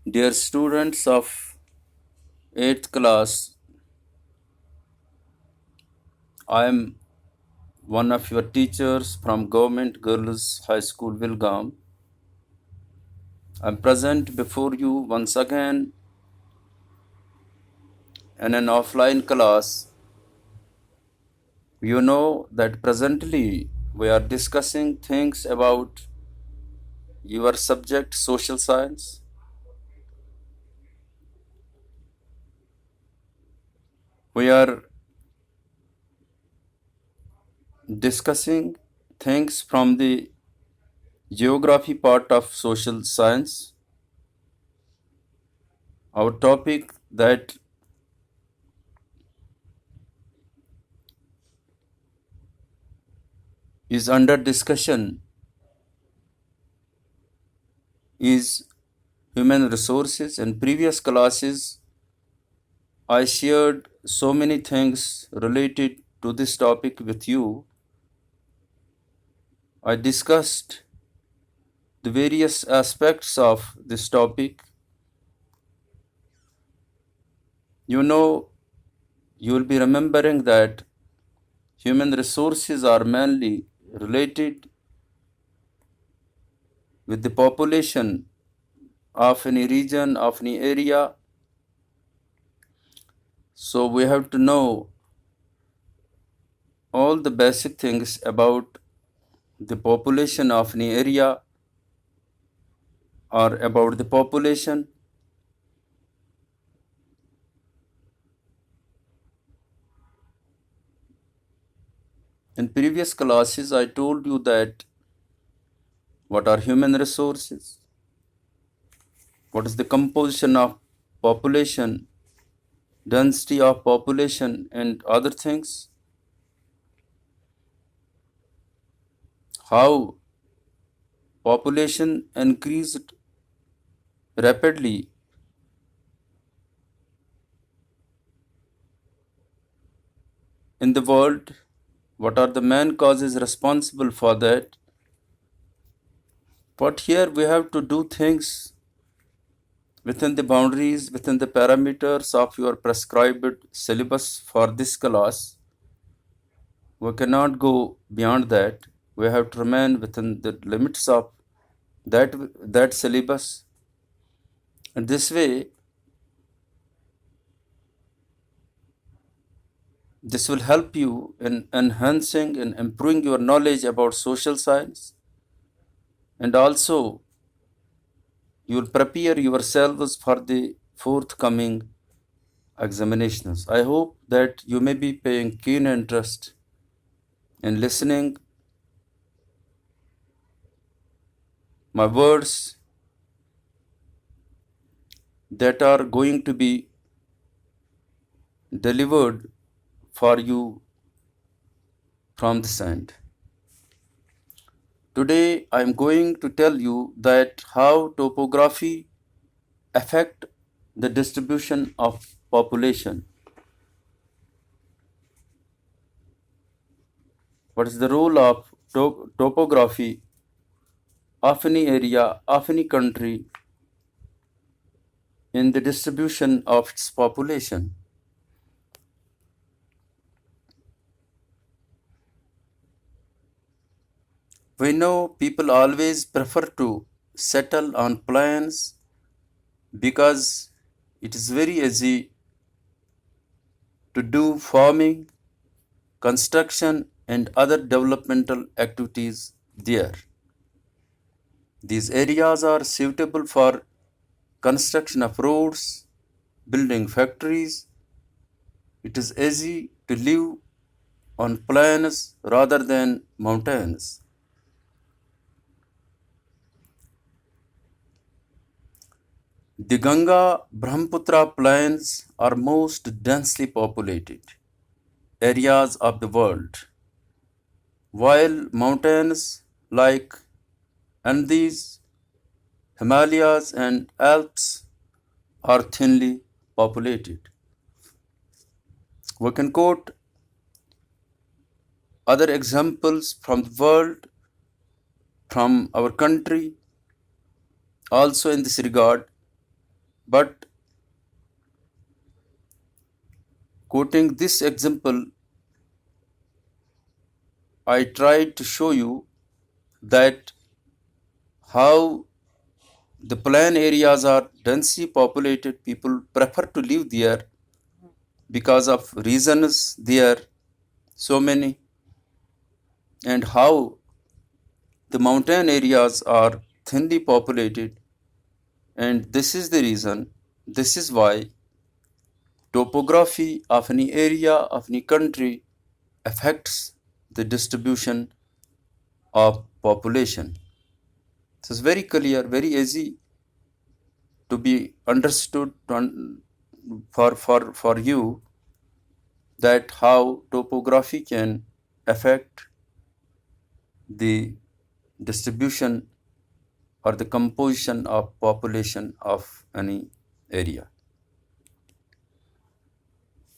Dear students of 8th class, I am one of your teachers from Government Girls High School, Vilgam. I am present before you once again in an offline class. You know that presently we are discussing things about your subject, social science. We are discussing things from the geography part of social science. Our topic that is under discussion is human resources. In previous classes, I shared so many things related to this topic with you. I discussed the various aspects of this topic. You know, you will be remembering that human resources are mainly related with the population of any region, of any area. So we have to know all the basic things about the population of any area or about the population. In previous classes, I told you that what are human resources, what is the composition of population, density of population, and other things, how population increased rapidly in the world, what are the main causes responsible for that. But here we have to do things within the boundaries, within the parameters of your prescribed syllabus for this class. We cannot go beyond that. We have to remain within the limits of that syllabus. And this way, this will help you in enhancing and improving your knowledge about social science, and also you will prepare yourselves for the forthcoming examinations. I hope that you may be paying keen interest in listening my words that are going to be delivered for you from this end. Today I am going to tell you that how topography affect the distribution of population. What is the role of topography of any area, of any country in the distribution of its population? We know people always prefer to settle on plains because it is very easy to do farming, construction, and other developmental activities there. These areas are suitable for construction of roads, building factories. It is easy to live on plains rather than mountains. The Ganga Brahmaputra plains are most densely populated areas of the world, while mountains like Andes, Himalayas, and Alps are thinly populated. We can quote other examples from the world, from our country, also in this regard. But quoting this example, I tried to show you that how the plain areas are densely populated, people prefer to live there because of reasons there so many, and how the mountain areas are thinly populated, and this is the reason, this is why topography of any area of any country affects the distribution of population. So it's very clear, very easy to be understood for you that how topography can affect the distribution or the composition of population of any area.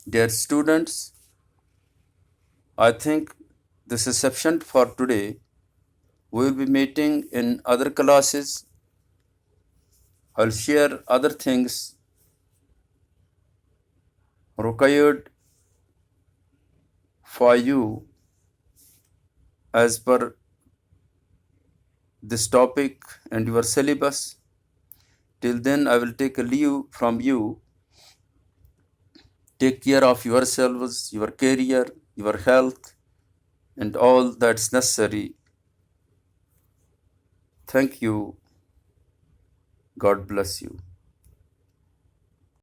Dear students, I think this is sufficient for today. We will be meeting in other classes. I'll share other things required for you as per this topic and your syllabus. Till then, I will take a leave from you. Take care of yourselves, your career, your health, and all that's necessary. Thank you. God bless you.